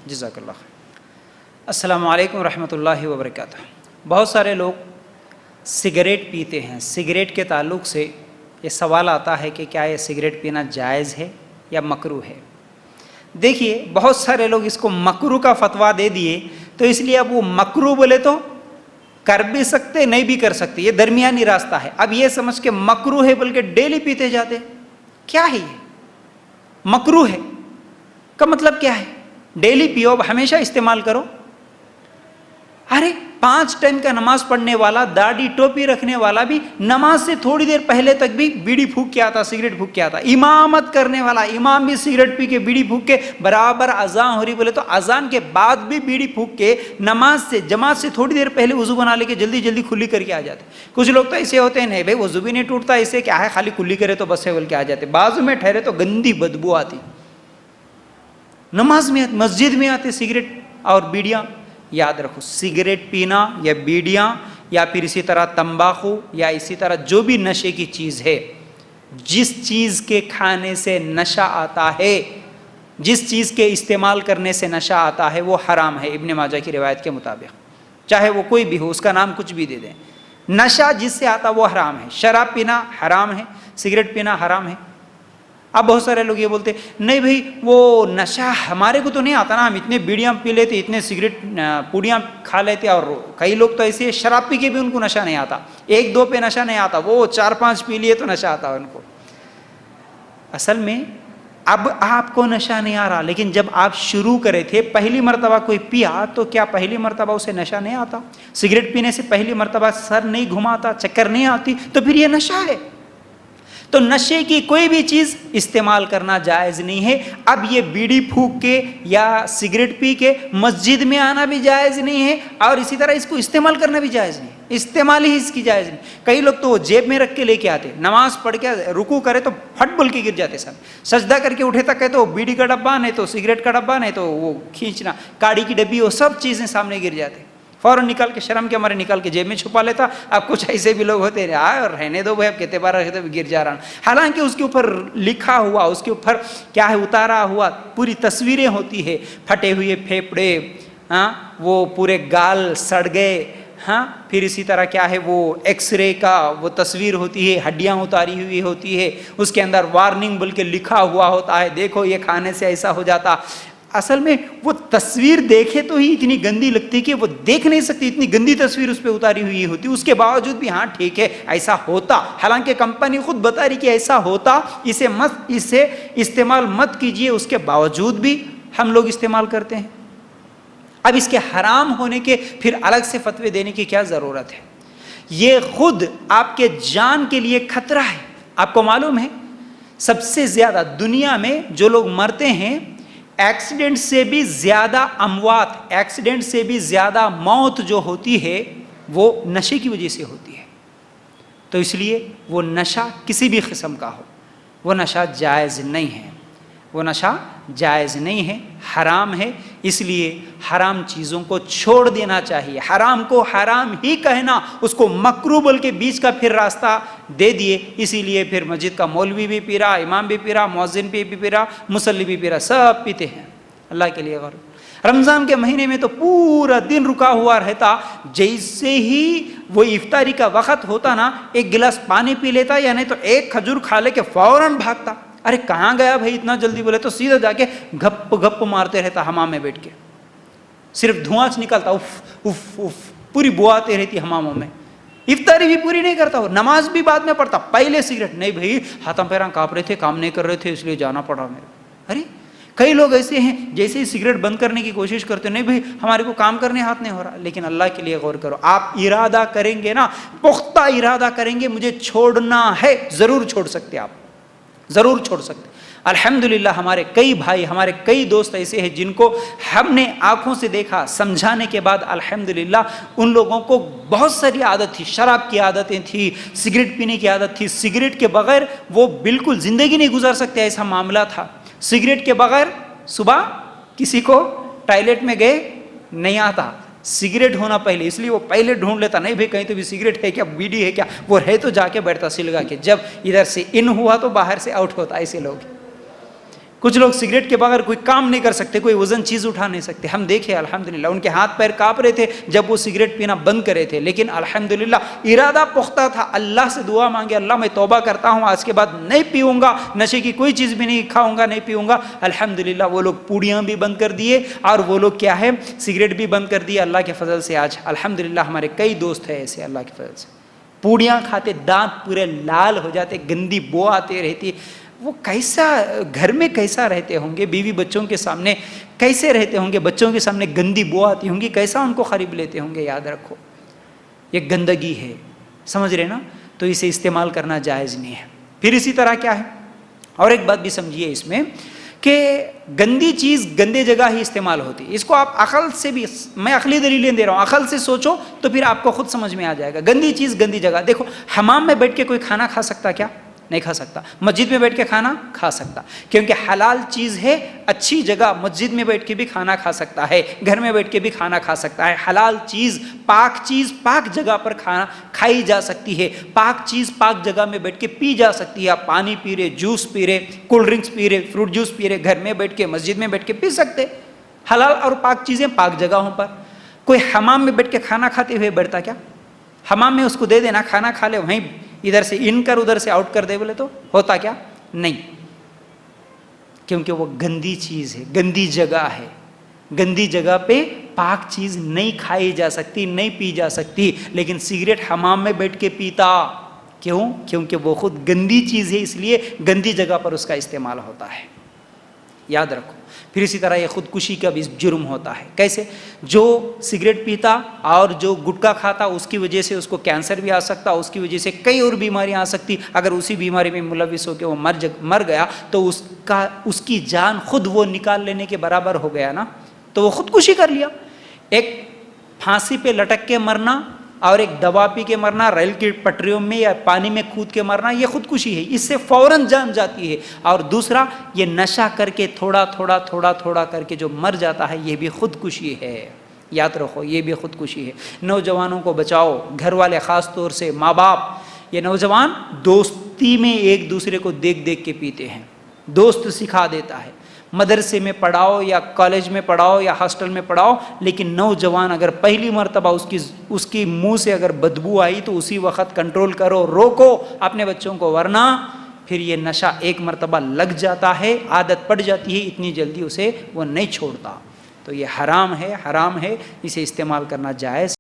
جزاک اللہ خیر۔ السلام علیکم ورحمۃ اللہ وبرکاتہ۔ بہت سارے لوگ سگریٹ پیتے ہیں، سگریٹ کے تعلق سے یہ سوال آتا ہے کہ کیا یہ سگریٹ پینا جائز ہے یا مکروہ ہے؟ دیکھیے بہت سارے لوگ اس کو مکروہ کا فتویٰ دے دیے، تو اس لیے اب وہ مکروہ بولے تو کر بھی سکتے نہیں بھی کر سکتے، یہ درمیانی راستہ ہے۔ اب یہ سمجھ کے مکروہ ہے بلکہ ڈیلی پیتے جاتے، کیا ہے یہ؟ مکروہ ہے کا مطلب کیا ہے؟ ڈیلی پیو، اب ہمیشہ استعمال کرو۔ ارے 5 ٹائم کا نماز پڑھنے والا، داڑھی ٹوپی رکھنے والا بھی نماز سے تھوڑی دیر پہلے تک بھی بیڑی پھونک کے آتا، سگریٹ پھونک کے آتا۔ امامت کرنے والا امام بھی سگریٹ پی کے بیڑی پھونک کے، برابر اذان ہو رہی بولے تو اذان کے بعد بھی بیڑی پھونک کے نماز سے، جماعت سے تھوڑی دیر پہلے وضو بنا لے کے جلدی جلدی کھلی کر کے آ جاتے۔ کچھ لوگ تو ایسے ہوتے ہیں، نہیں بھائی وضو بھی نہیں ٹوٹتا، اسے کیا ہے، خالی کھلی کرے تو بس ہے بول کے آ جاتے۔ بعض میں ٹھہرے تو گندی بدبو آتی، نماز میں مسجد میں آتے سگریٹ اور بیڑیاں۔ یاد رکھو، سگریٹ پینا یا بیڑیاں یا پھر اسی طرح تمباکو یا اسی طرح جو بھی نشے کی چیز ہے، جس چیز کے کھانے سے نشہ آتا ہے، جس چیز کے استعمال کرنے سے نشہ آتا ہے وہ حرام ہے ابن ماجہ کی روایت کے مطابق، چاہے وہ کوئی بھی ہو، اس کا نام کچھ بھی دے دیں۔ نشہ جس سے آتا وہ حرام ہے۔ شراب پینا حرام ہے، سگریٹ پینا حرام ہے۔ اب بہت سارے لوگ یہ بولتے نہیں بھائی وہ نشہ ہمارے کو تو نہیں آتا نا، ہم اتنے بیڑیاں پی لیتے، اتنے سگریٹ پوڑیاں کھا لیتے، اور کئی لوگ تو ایسے شراب پی کے بھی ان کو نشہ نہیں آتا، 1-2 پہ نشہ نہیں آتا، وہ 4-5 پی لیے تو نشہ آتا ہے ان کو۔ اصل میں اب آپ کو نشہ نہیں آ رہا، لیکن جب آپ شروع کرے تھے، پہلی مرتبہ کوئی پیا تو کیا پہلی مرتبہ اسے نشہ نہیں آتا؟ سگریٹ پینے سے پہلی مرتبہ سر نہیں گھماتا، چکر نہیں آتی، تو پھر یہ نشہ ہے۔ تو نشے کی کوئی بھی چیز استعمال کرنا جائز نہیں ہے۔ اب یہ بیڑی پھونک کے یا سگریٹ پی کے مسجد میں آنا بھی جائز نہیں ہے، اور اسی طرح اس کو استعمال کرنا بھی جائز نہیں، استعمال ہی اس کی جائز نہیں۔ کئی لوگ تو وہ جیب میں رکھ کے لے کے آتے، نماز پڑھ کے رکوع کرے تو پھٹ بول کے گر جاتے سب، سجدہ کر کے اٹھے تک کہ تو بیڑی کا ڈبہ نہیں تو سگریٹ کا ڈبہ نہیں تو وہ کھینچنا کاڑی کی ڈبی، وہ سب چیزیں سامنے گر جاتے، فوراً نکال کے شرم کے ہمارے نکال کے جیب میں چھپا لیتا۔ اب کچھ ایسے بھی لوگ ہوتے ہیں، اور رہنے دو بھائی، اب کہتے بار رہتے گر جا رہا، حالانکہ اس کے اوپر لکھا ہوا، اس کے اوپر کیا ہے اتارا ہوا پوری تصویریں ہوتی ہے، پھٹے ہوئے پھیپڑے، ہاں وہ پورے گال سڑ گئے، ہاں پھر اسی طرح کیا ہے وہ ایکس رے کا وہ تصویر ہوتی ہے، ہڈیاں اتاری ہوئی ہوتی ہے، اس کے اندر وارننگ بول کے لکھا ہوا ہوتا ہے، دیکھو یہ کھانے سے ایسا ہو جاتا۔ اصل میں وہ تصویر دیکھے تو ہی اتنی گندی لگتی کہ وہ دیکھ نہیں سکتی، اتنی گندی تصویر اس پہ اتاری ہوئی ہوتی، اس کے باوجود بھی ہاں ٹھیک ہے ایسا ہوتا، حالانکہ کمپنی خود بتا رہی کہ ایسا ہوتا، اسے استعمال مت کیجئے، اس کے باوجود بھی ہم لوگ استعمال کرتے ہیں۔ اب اس کے حرام ہونے کے پھر الگ سے فتوے دینے کی کیا ضرورت ہے؟ یہ خود آپ کے جان کے لیے خطرہ ہے۔ آپ کو معلوم ہے سب سے زیادہ دنیا میں جو لوگ مرتے ہیں، ایکسیڈنٹ سے بھی زیادہ اموات، ایکسیڈنٹ سے بھی زیادہ موت جو ہوتی ہے وہ نشے کی وجہ سے ہوتی ہے۔ تو اس لیے وہ نشہ کسی بھی قسم کا ہو، وہ نشہ جائز نہیں ہے، وہ نشہ جائز نہیں ہے، حرام ہے۔ اس لیے حرام چیزوں کو چھوڑ دینا چاہیے، حرام کو حرام ہی کہنا، اس کو مکروہ بول کے بیچ کا پھر راستہ دے دیے۔ اسی لیے پھر مسجد کا مولوی بھی پی رہا، امام بھی پی رہا، مؤذن بھی پی رہا، مصلی بھی پی رہا، سب پیتے ہیں۔ اللہ کے لیے غور۔ رمضان کے مہینے میں تو پورا دن رکا ہوا رہتا، جیسے ہی وہ افطاری کا وقت ہوتا نا، ایک گلاس پانی پی لیتا، یا نہیں تو ایک کھجور کھا لے کے فوراً بھاگتا۔ ارے کہاں گیا بھائی اتنا جلدی؟ بولے تو سیدھا جا کے گھپ گھپ مارتے رہتا حمام میں بیٹھ کے، صرف دھواں نکلتا، اف اف اف، پوری بو آتی رہتی حماموں میں۔ افطاری بھی پوری نہیں کرتا ہو، نماز بھی بعد میں پڑھتا، پہلے سگریٹ نہیں بھائی، ہاتھوں پیراں کانپ رہے تھے، کام نہیں کر رہے تھے، اس لیے جانا پڑا میرے۔ ارے کئی لوگ ایسے ہیں جیسے ہی سگریٹ بند کرنے کی کوشش کرتے، نہیں بھائی ہمارے کو کام کرنے ہاتھ نہیں ہو رہا۔ لیکن اللہ کے لیے غور کرو، آپ ارادہ کریں گے نا، پختہ ارادہ کریں گے مجھے چھوڑنا ہے، ضرور چھوڑ سکتے، آپ ضرور چھوڑ سکتے۔ الحمدللہ ہمارے کئی بھائی، ہمارے کئی دوست ایسے ہیں جن کو ہم نے آنکھوں سے دیکھا، سمجھانے کے بعد الحمدللہ ان لوگوں کو بہت ساری عادت تھی، شراب کی عادتیں تھی، سگریٹ پینے کی عادت تھی، سگریٹ کے بغیر وہ بالکل زندگی نہیں گزار سکتے، ایسا معاملہ تھا۔ سگریٹ کے بغیر صبح کسی کو ٹائلٹ میں گئے نہیں آتا، سگریٹ ہونا پہلے، اس لیے وہ پہلے ڈھونڈ لیتا، نہیں بھائی کہیں تو بھی سگریٹ ہے کیا، بیڑی ہے کیا، وہ ہے تو جا کے بیٹھتا سلگا کے، جب ادھر سے ان ہوا تو باہر سے آؤٹ ہوتا۔ ایسے لوگ کچھ لوگ سگریٹ کے بغیر کوئی کام نہیں کر سکتے، کوئی وزن چیز اٹھا نہیں سکتے. ہم دیکھے الحمدللہ ان کے ہاتھ پیر کانپ رہے تھے جب وہ سگریٹ پینا بند کرے تھے، لیکن الحمدللہ ارادہ پختہ تھا، اللہ سے دعا مانگے اللہ میں توبہ کرتا ہوں آج کے بعد نہیں پیوں گا، نشے کی کوئی چیز بھی نہیں کھاؤں گا، نہیں پیوں گا. الحمدللہ وہ لوگ پوڑیاں بھی بند کر دیے اور وہ لوگ کیا ہے سگریٹ بھی بند کر دیے اللہ کے فضل سے. آج الحمدللہ ہمارے کئی دوست ہیں ایسے اللہ کے فضل سے. پوڑیاں کھاتے دانت پورے لال ہو جاتے، گندی بو آتی رہتی. وہ کیسا گھر میں کیسا رہتے ہوں گے، بیوی بچوں کے سامنے کیسے رہتے ہوں گے، بچوں کے سامنے گندی بو آتی ہوں گی، کیسا ان کو قریب لیتے ہوں گے. یاد رکھو یہ گندگی ہے، سمجھ رہے نا، تو اسے استعمال کرنا جائز نہیں ہے. پھر اسی طرح کیا ہے، اور ایک بات بھی سمجھیے اس میں کہ گندی چیز گندے جگہ ہی استعمال ہوتی ہے. اس کو آپ عقل سے بھی، میں عقلی دلیلیں دے رہا ہوں، عقل سے سوچو تو پھر آپ کو خود سمجھ میں آ جائے گا. گندی چیز گندی جگہ. دیکھو حمام میں بیٹھ کے کوئی کھانا کھا سکتا کیا؟ نہیں کھا سکتا. مسجد میں بیٹھ کے کھانا کھا سکتا، کیونکہ حلال چیز ہے، اچھی جگہ مسجد میں بیٹھ کے بھی کھانا کھا سکتا ہے، گھر میں بیٹھ کے بھی کھانا کھا سکتا ہے. حلال چیز پاک جگہ پر کھانا کھائی جا سکتی ہے. پاک چیز پاک جگہ میں بیٹھ کے پی جا سکتی ہے. آپ پانی پی رہے، جوس پی رہے، کولڈ ڈرنکس پی رہے، فروٹ جوس پی رہے، گھر میں بیٹھ کے مسجد میں بیٹھ کے پی سکتے. حلال اور پاک چیزیں پاک جگہوں پر. کوئی حمام میں بیٹھ کے کھانا کھاتے ہوئے بیٹھتا کیا؟ حمام میں اس کو دے دینا کھانا کھا لے، وہیں ادھر سے ان کر ادھر سے آؤٹ کر دے بولے تو ہوتا کیا؟ نہیں، کیونکہ وہ گندی چیز ہے، گندی جگہ ہے. گندی جگہ پہ پاک چیز نہیں کھائی جا سکتی، نہیں پی جا سکتی. لیکن سگریٹ حمام میں بیٹھ کے پیتا، کیوں؟ کیونکہ وہ خود گندی چیز ہے، اس لیے گندی جگہ پر اس کا استعمال ہوتا ہے. یاد رکھو. پھر اسی طرح یہ خودکشی کا بھی جرم ہوتا ہے. کیسے؟ جو سگریٹ پیتا اور جو گٹکا کھاتا اس کی وجہ سے اس کو کینسر بھی آ سکتا، اس کی وجہ سے کئی اور بیماریاں آ سکتی. اگر اسی بیماری میں ملوث ہو کے وہ مر گیا تو اس کی جان خود وہ نکال لینے کے برابر ہو گیا نا، تو وہ خودکشی کر لیا. ایک پھانسی پہ لٹک کے مرنا اور ایک دوا پی کے مرنا، ریل کی پٹریوں میں یا پانی میں کود کے مرنا، یہ خودکشی ہے، اس سے فوراً جان جاتی ہے. اور دوسرا یہ نشہ کر کے تھوڑا تھوڑا کر کے جو مر جاتا ہے، یہ بھی خودکشی ہے. یاد رکھو یہ بھی خودکشی ہے. نوجوانوں کو بچاؤ، گھر والے خاص طور سے ماں باپ. یہ نوجوان دوستی میں ایک دوسرے کو دیکھ کے پیتے ہیں، دوست سکھا دیتا ہے. مدرسے میں پڑھاؤ یا کالج میں پڑھاؤ یا ہاسٹل میں پڑھاؤ، لیکن نوجوان اگر پہلی مرتبہ اس کی منہ سے اگر بدبو آئی تو اسی وقت کنٹرول کرو، روکو اپنے بچوں کو، ورنہ پھر یہ نشہ ایک مرتبہ لگ جاتا ہے، عادت پڑ جاتی ہے، اتنی جلدی اسے وہ نہیں چھوڑتا. تو یہ حرام ہے، اسے استعمال کرنا جائز